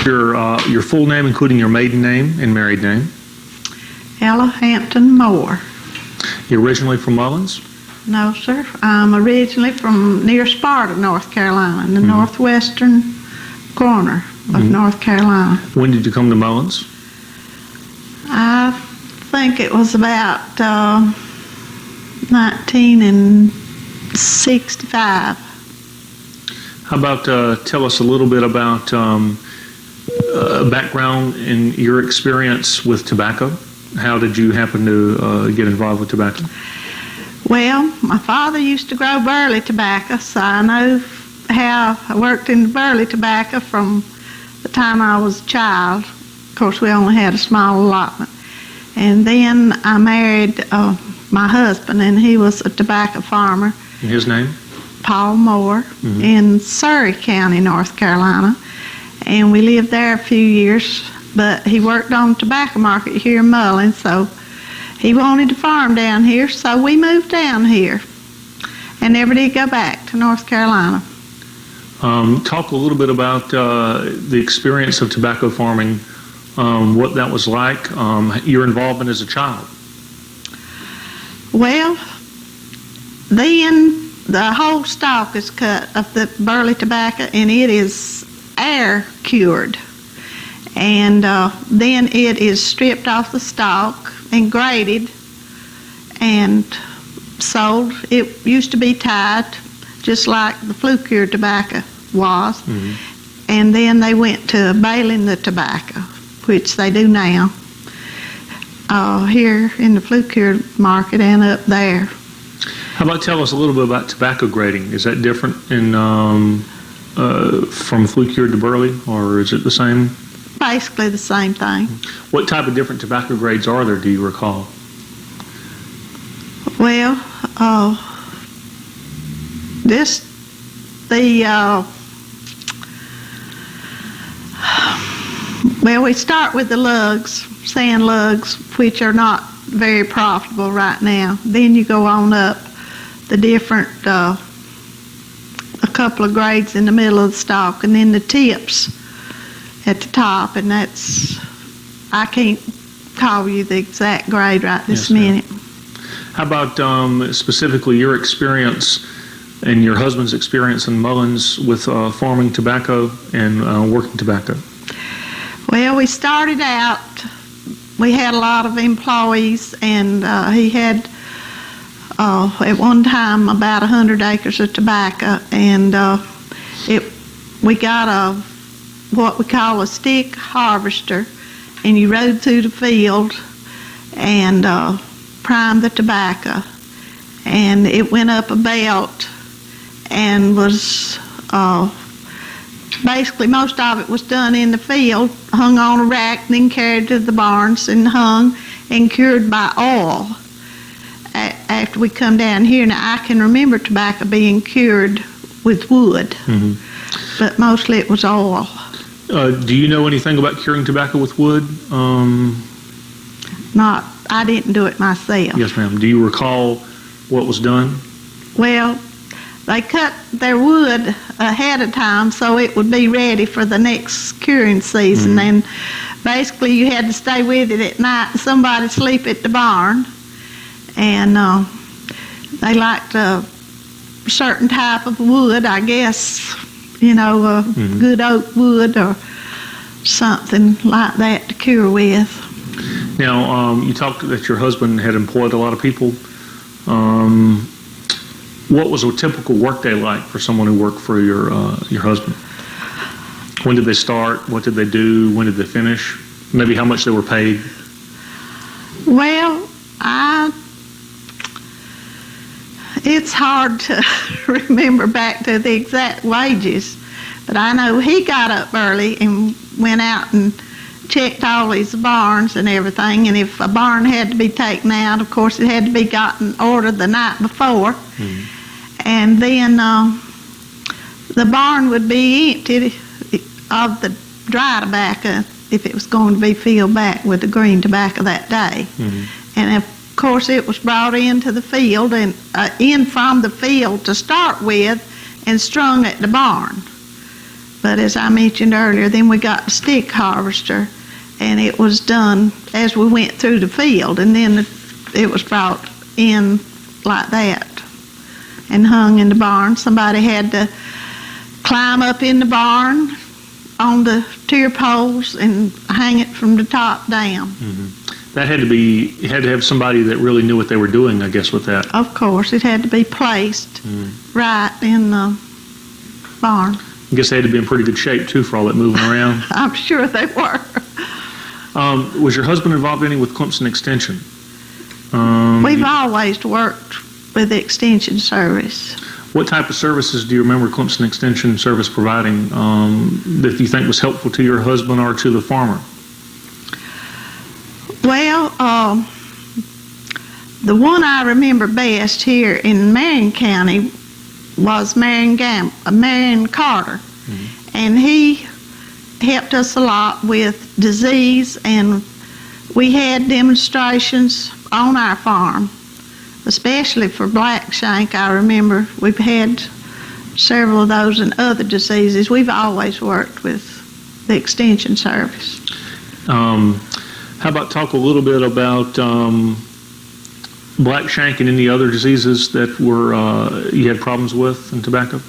Your full name, including your maiden name and married name. Ella Hampton Moore. You're originally from Mullins? No, sir. I'm originally from near Sparta, North Carolina, in the northwestern corner of North Carolina. When did you come to Mullins? I think it was about 1965. How about tell us a little bit about background in your experience with tobacco? How did you happen to get involved with tobacco? Well, my father used to grow burley tobacco, so I know how I worked in burley tobacco from the time I was a child. Of course, we only had a small allotment. And then I married my husband, and he was a tobacco farmer. And his name? Paul Moore, in Surrey County, North Carolina. And we lived there a few years, but he worked on the tobacco market here in Mullins, so he wanted to farm down here, so we moved down here and never did go back to North Carolina. Talk a little bit about the experience of tobacco farming, what that was like, your involvement as a child. Well, then the whole stalk is cut of the burley tobacco, and it is air cured. And then it is stripped off the stalk and graded and sold. It used to be tied just like the flue-cured tobacco was. And then they went to baling the tobacco, which they do now, here in the flue-cured market and up there. How about tell us a little bit about tobacco grading? Is that different in from flue-cured to burley, or is it the same? Basically the same thing. What type of different tobacco grades are there, do you recall? Well, we start with the lugs, sand lugs, which are not very profitable right now. Then you go on up the different, a couple of grades in the middle of the stalk, and then the tips at the top, and that's, I can't call you the exact grade right this minute. How about specifically your experience and your husband's experience in Mullins with farming tobacco and working tobacco? Well, we started out, we had a lot of employees, and he had at one time about 100 acres of tobacco, and we got what we call a stick harvester, and you rode through the field and primed the tobacco, and it went up a belt and was basically most of it was done in the field, hung on a rack, then carried to the barns and hung and cured by oil after we come down here. Now I can remember tobacco being cured with wood, but mostly it was oil. Do you know anything about curing tobacco with wood? I didn't do it myself. Yes, ma'am. Do you recall what was done? Well, they cut their wood ahead of time so it would be ready for the next curing season. And basically you had to stay with it at night and somebody sleep at the barn. And they liked a certain type of wood, I guess, good oak wood or something like that to cure with. Now, you talked that your husband had employed a lot of people. What was a typical workday like for someone who worked for your husband? When did they start? What did they do? When did they finish? Maybe how much they were paid? Well, it's hard to remember back to the exact wages, but I know he got up early and went out and checked all his barns and everything, and if a barn had to be taken out, of course it had to be gotten ordered the night before. And then the barn would be emptied of the dry tobacco if it was going to be filled back with the green tobacco that day. And of course it was brought into the field and in from the field to start with and strung at the barn, But as I mentioned earlier, then we got the stick harvester, and it was done as we went through the field, and then it was brought in like that and hung in the barn. Somebody had to climb up in the barn on the tier poles and hang it from the top down. That had to be, you had to have somebody that really knew what they were doing, I guess, with that. Of course, it had to be placed right in the barn. I guess they had to be in pretty good shape, too, for all that moving around. I'm sure they were. Was your husband involved any with Clemson Extension? We've always worked with the Extension Service. What type of services do you remember Clemson Extension Service providing that you think was helpful to your husband or to the farmer? Well, the one I remember best here in Marion County was Marion Carter, and he helped us a lot with disease, and we had demonstrations on our farm, especially for black shank. I remember we've had several of those and other diseases. We've always worked with the Extension Service. How about talk a little bit about black shank and any other diseases that were you had problems with in tobacco?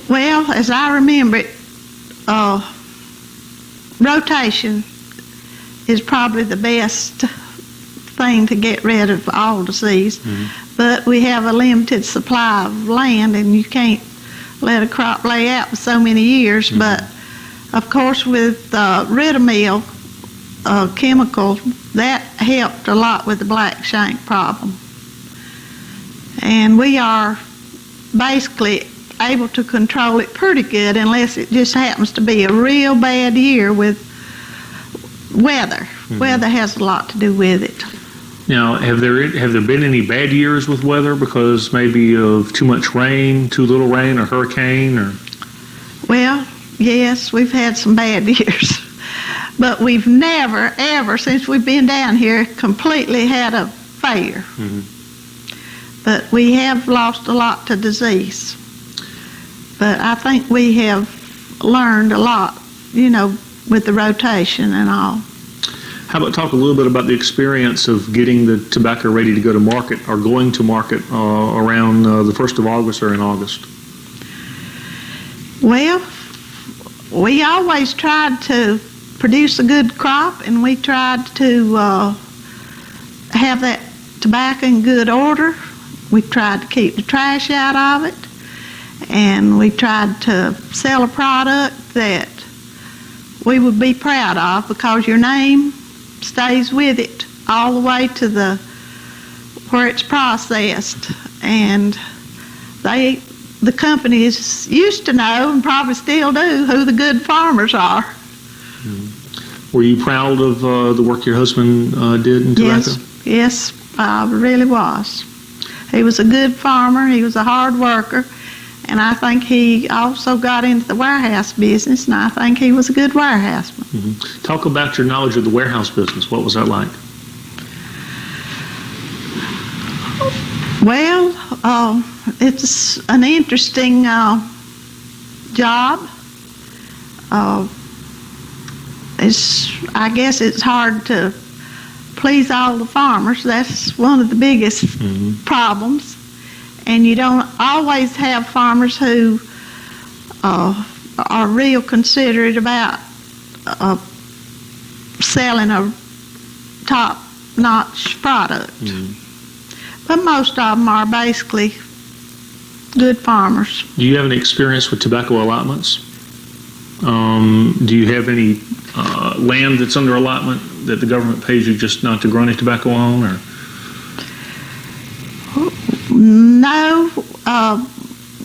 Well, as I remember it, rotation is probably the best thing to get rid of all disease. But we have a limited supply of land, and you can't let a crop lay out for so many years. But of course, with Ridamil chemical, that helped a lot with the black shank problem. And we are basically able to control it pretty good, unless it just happens to be a real bad year with weather. Weather has a lot to do with it. Now, have there been any bad years with weather because maybe of too much rain, too little rain, or hurricane, or? Well, yes, we've had some bad years. But we've never, ever, since we've been down here, completely had a failure. But we have lost a lot to disease. But I think we have learned a lot, with the rotation and all. How about talk a little bit about the experience of getting the tobacco ready to go to market or going to market around the 1st of August or in August? Well, we always tried to produce a good crop, and we tried to have that tobacco in good order. We tried to keep the trash out of it, and we tried to sell a product that we would be proud of, because your name stays with it all the way to where it's processed. And the companies used to know, and probably still do, who the good farmers are. Were you proud of the work your husband did in tobacco? Yes, I really was. He was a good farmer. He was a hard worker. And I think he also got into the warehouse business, and I think he was a good warehouseman. Talk about your knowledge of the warehouse business. What was that like? Well, it's an interesting job. I guess it's hard to please all the farmers. That's one of the biggest problems. And you don't always have farmers who are real considerate about selling a top-notch product. But most of them are basically good farmers. Do you have any experience with tobacco allotments? Do you have any land that's under allotment that the government pays you just not to grow any tobacco on? Or? No,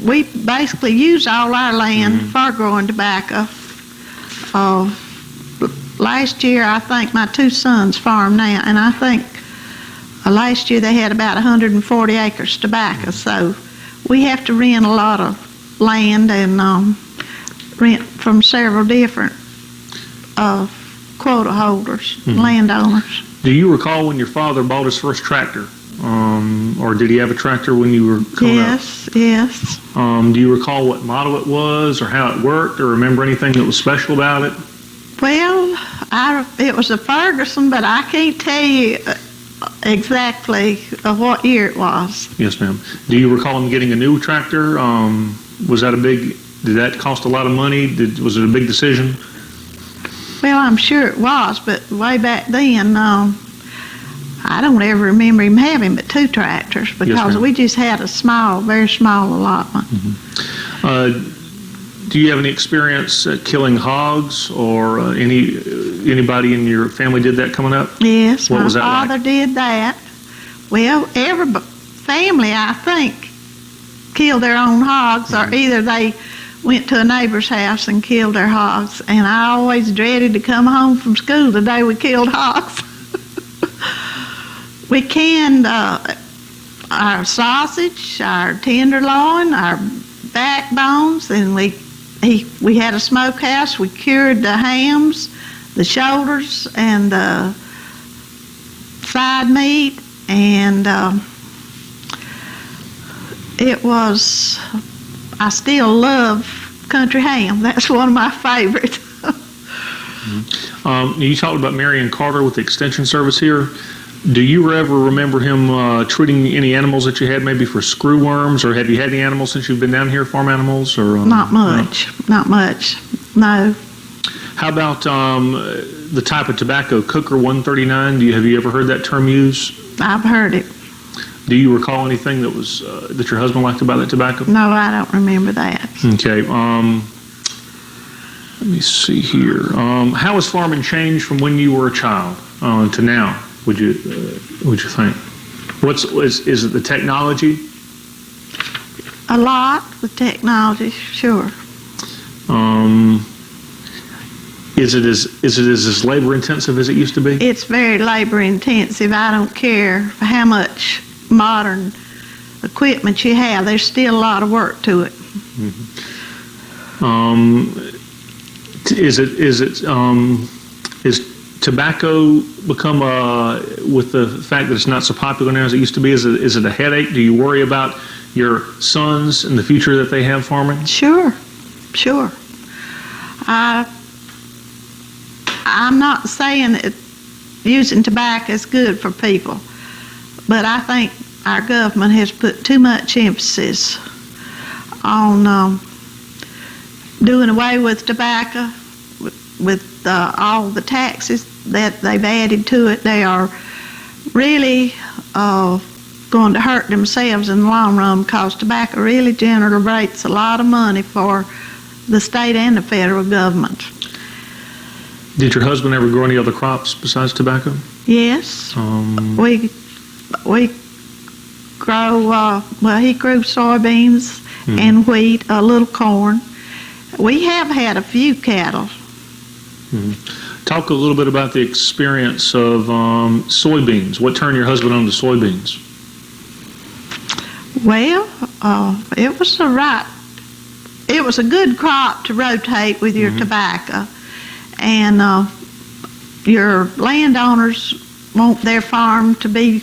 we basically use all our land for growing tobacco. Last year, I think my two sons farm now, and I think last year they had about 140 acres tobacco. So we have to rent a lot of land and rent from several different quota holders, landowners. Do you recall when your father bought his first tractor? Or did he have a tractor when you were coming up? Yes. Do you recall what model it was or how it worked, or remember anything that was special about it? Well, it was a Ferguson, but I can't tell you exactly what year it was. Yes, ma'am. Do you recall him getting a new tractor? Was that did that cost a lot of money? Was it a big decision? Well, I'm sure it was, but way back then, I don't ever remember him having but 2 tractors because we just had a very small allotment. Do you have any experience killing hogs, or anybody in your family did that coming up? Yes, what my was that father like? did that. Well, every family, I think, killed their own hogs, or either they went to a neighbor's house and killed their hogs. And I always dreaded to come home from school the day we killed hogs. We canned our sausage, our tenderloin, our backbones, and we had a smokehouse. We cured the hams, the shoulders, and the side meat, and I still love country ham. That's one of my favorites. You talked about Marion Carter with the Extension Service here. Do you ever remember him treating any animals that you had, maybe for screw worms, or have you had any animals since you've been down here, farm animals? Or Not much. No. How about the type of tobacco, Cooker 139? Have you ever heard that term used? I've heard it. Do you recall anything that was that your husband liked about that tobacco? No, I don't remember that. Okay. Let me see here. How has farming changed from when you were a child to now? Would you think? Is it the technology? A lot with technology, sure. Is it as labor intensive as it used to be? It's very labor intensive. I don't care how much modern equipment you have. There's still a lot of work to it. Is tobacco become with the fact that it's not so popular now as it used to be? Is it a headache? Do you worry about your sons and the future that they have farming? Sure. I'm not saying that using tobacco is good for people, but I think our government has put too much emphasis on doing away with tobacco, with all the taxes that they've added to it. They are really going to hurt themselves in the long run, because tobacco really generates a lot of money for the state and the federal government. Did your husband ever grow any other crops besides tobacco? Yes. We grow, he grew soybeans and wheat, a little corn. We have had a few cattle. Talk a little bit about the experience of soybeans. What turned your husband on to soybeans? Well, it was a good crop to rotate with your tobacco, and your landowners want their farm to be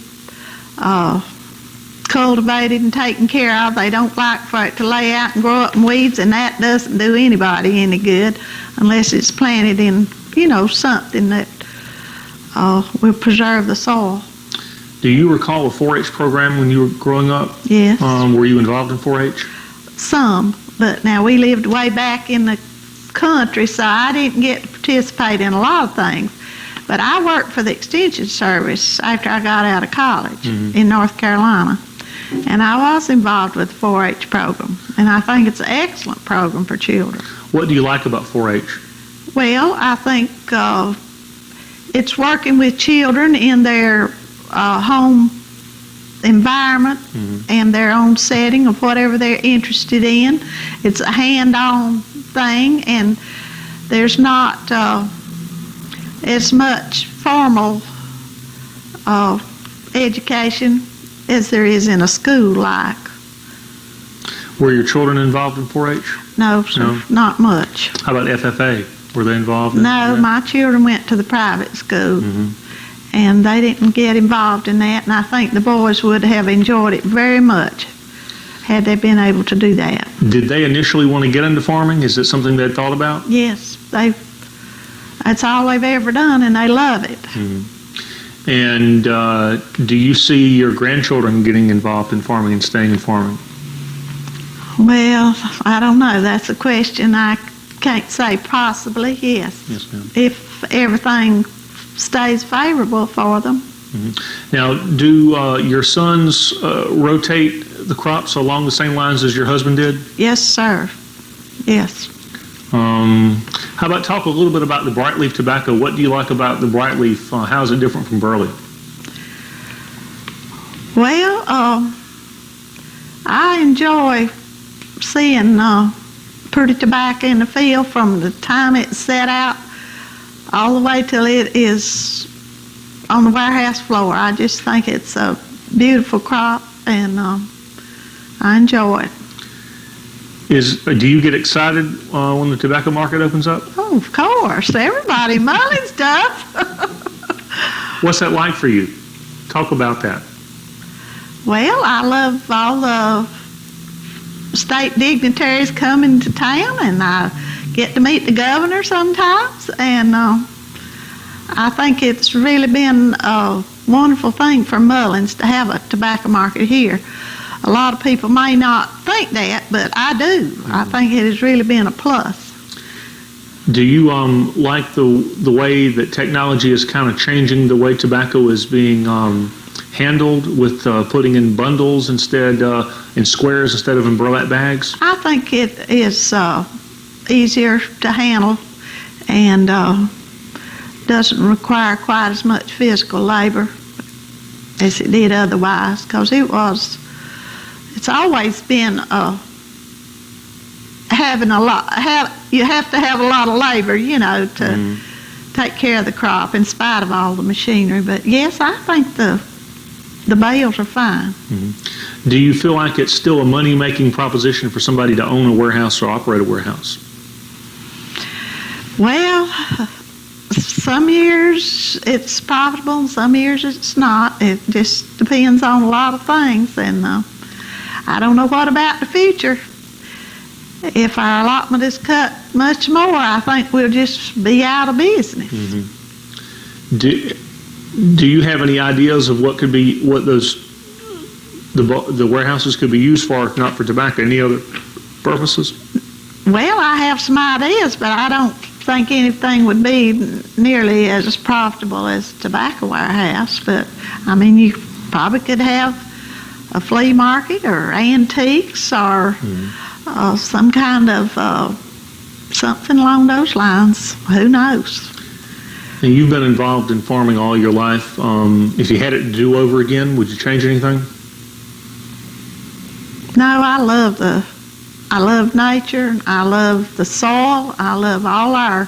cultivated and taken care of. They don't like for it to lay out and grow up in weeds, and that doesn't do anybody any good unless it's planted in, something that will preserve the soil. Do you recall a 4-H program when you were growing up? Yes. Were you involved in 4-H? Some, but now we lived way back in the country, so I didn't get to participate in a lot of things. But I worked for the Extension Service after I got out of college in North Carolina, and I was involved with the 4-H program, and I think it's an excellent program for children. What do you like about 4-H? Well, I think it's working with children in their home environment and their own setting of whatever they're interested in. It's a hand-on thing, and there's not as much formal education as there is in a school like. Were your children involved in 4-H? No, sir, No? not much. How about FFA? Were they involved? No, my children went to the private school, and they didn't get involved in that, and I think the boys would have enjoyed it very much had they been able to do that. Did they initially want to get into farming? Is it something they thought about? Yes, that's all they've ever done, and they love it. Mm-hmm. And do you see your grandchildren getting involved in farming and staying in farming? Well, I don't know. That's a question I can't say. Possibly, yes. Yes, ma'am. If everything stays favorable for them. Mm-hmm. Now, do your sons rotate the crops along the same lines as your husband did? Yes, sir. Yes. How about talk a little bit about the broadleaf tobacco? What do you like about the broadleaf? How is it different from burley? Well, I enjoy seeing pretty tobacco in the field from the time it's set out all the way till it is on the warehouse floor. I just think it's a beautiful crop, and I enjoy it. Do you get excited when the tobacco market opens up? Oh, of course. Everybody mulling stuff. What's that like for you? Talk about that. Well, I love all the state dignitaries coming to town, and I get to meet the governor sometimes, and I think it's really been a wonderful thing for Mullins to have a tobacco market here. A lot of people may not think that, but I do. I think it has really been a plus. Do you like the way that technology is kind of changing the way tobacco is being handled, with putting in bundles instead, in squares instead of in burlap bags? I think it is easier to handle, and doesn't require quite as much physical labor as it did otherwise, because it's always been having you have to have a lot of labor, to take care of the crop in spite of all the machinery. But yes, I think the bales are fine. Mm-hmm. Do you feel like it's still a money-making proposition for somebody to own a warehouse or operate a warehouse? Well, some years it's profitable, and some years it's not. It just depends on a lot of things, and I don't know what about the future. If our allotment is cut much more, I think we'll just be out of business. Mm-hmm. Do you have any ideas of what the warehouses could be used for, if not for tobacco, any other purposes? Well, I have some ideas, but I don't think anything would be nearly as profitable as a tobacco warehouse. But I mean, you probably could have a flea market or antiques, or some kind of something along those lines. Who knows? And you've been involved in farming all your life. If you had it to do over again, would you change anything? No, I love nature. I love the soil. I love all our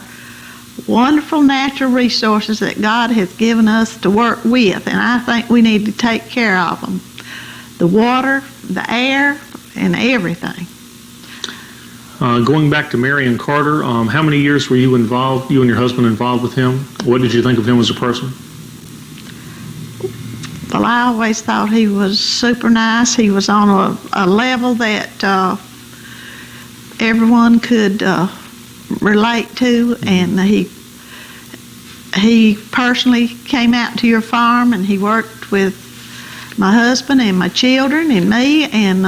wonderful natural resources that God has given us to work with, and I think we need to take care of them. The water, the air, and everything. Going back to Marion Carter, how many years were you and your husband involved with him? What did you think of him as a person? Well, I always thought he was super nice. He was on a level that everyone could relate to, and he personally came out to your farm, and he worked with my husband and my children and me, and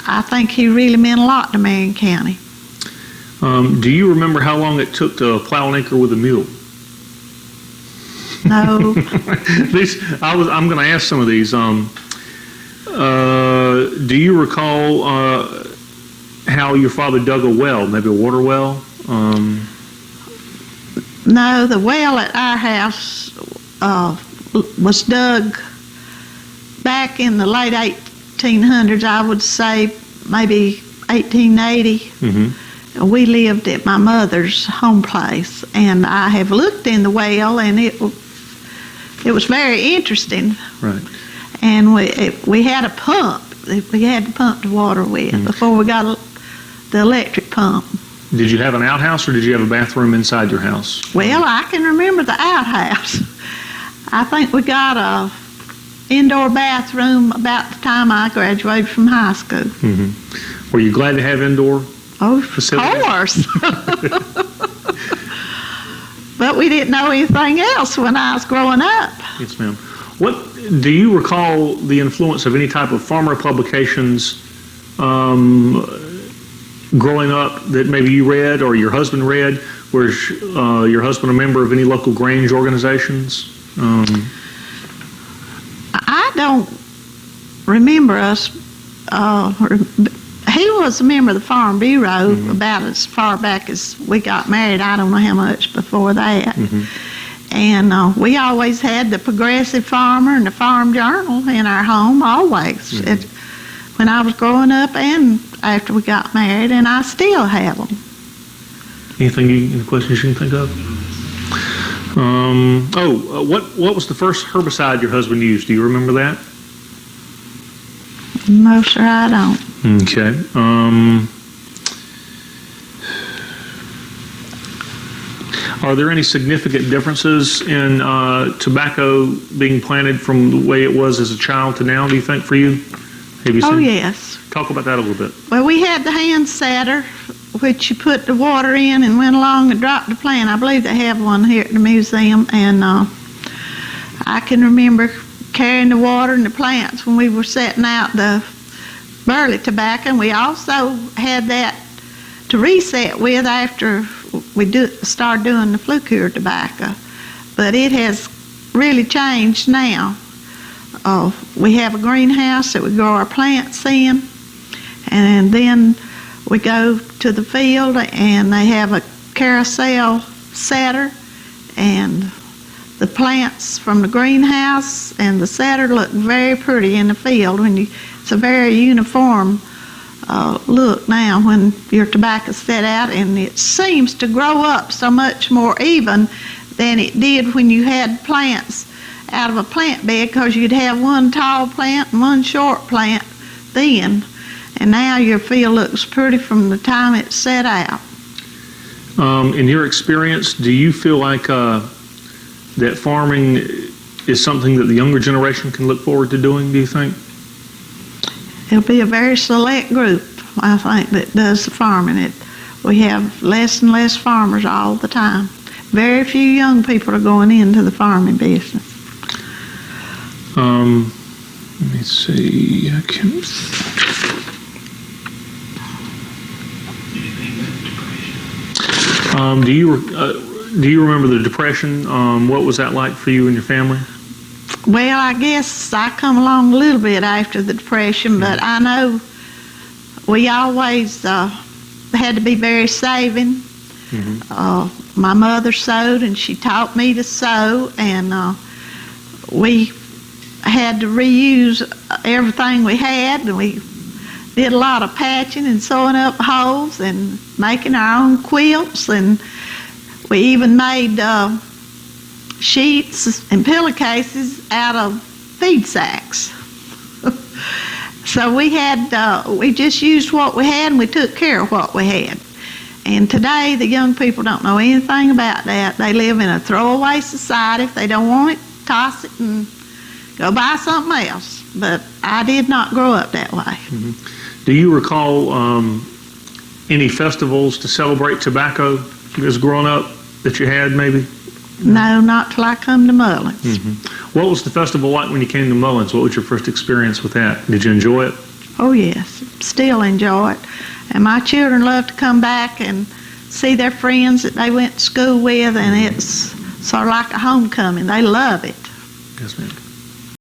I think he really meant a lot to Marion County. Do you remember how long it took to plow an acre with a mule? No. I'm going to ask some of these. Do you recall how your father dug a well, maybe a water well? No, the well at our house was dug back in the late 1800s, I would say maybe 1880. Mm-hmm. We lived at my mother's home place, and I have looked in the well, and it was very interesting. Right. And we had a pump. We had to pump the water with before we got the electric pump. Did you have an outhouse, or did you have a bathroom inside your house? Well, I can remember the outhouse. I think we got a indoor bathroom about the time I graduated from high school. Were you glad to have indoor Oh, facilities? of course. But we didn't know anything else when I was growing up. Yes, ma'am. What do you recall the influence of any type of farmer publications growing up that maybe you read or your husband read? Was your husband a member of any local Grange organizations? I don't remember us. He was a member of the Farm Bureau about as far back as we got married. I don't know how much before that. And we always had the Progressive Farmer and the Farm Journal in our home, always. When I was growing up and after we got married, and I still have them. Any questions you can think of? What was the first herbicide your husband used? Do you remember that? No, sir, I don't. Okay. Are there any significant differences in tobacco being planted from the way it was as a child to now, do you think, for you? Have you seen? Oh, yes. Talk about that a little bit. Well, we had the hand setter, which you put the water in and went along and dropped the plant. I believe they have one here at the museum, and I can remember carrying the water and the plants when we were setting out the burley tobacco, and we also had that to reset with after we started doing the flue-cured tobacco. But it has really changed now. We have a greenhouse that we grow our plants in, and then we go to the field and they have a carousel setter, and the plants from the greenhouse and the setter look very pretty in the field. It's a very uniform look now when your tobacco's set out, and it seems to grow up so much more even than it did when you had plants out of a plant bed, because you'd have one tall plant and one short plant then, and now your field looks pretty from the time it's set out. In your experience, do you feel like that farming is something that the younger generation can look forward to doing, do you think? It'll be a very select group, I think, that does the farming. We have less and less farmers all the time. Very few young people are going into the farming business. Let me see. Do you remember the Depression? What was that like for you and your family? Well, I guess I come along a little bit after the Depression, but I know we always had to be very saving. My mother sewed, and she taught me to sew, and we had to reuse everything we had, and we did a lot of patching and sewing up holes and making our own quilts, and we even made sheets and pillowcases out of feed sacks. So we just used what we had, and we took care of what we had. And today, the young people don't know anything about that. They live in a throwaway society. If they don't want it, toss it and go buy something else. But I did not grow up that way. Do you recall any festivals to celebrate tobacco as growing up that you had, maybe? No, not till I come to Mullins. What was the festival like when you came to Mullins? What was your first experience with that? Did you enjoy it? Oh, yes. Still enjoy it. And my children love to come back and see their friends that they went to school with, and it's sort of like a homecoming. They love it. Yes, ma'am.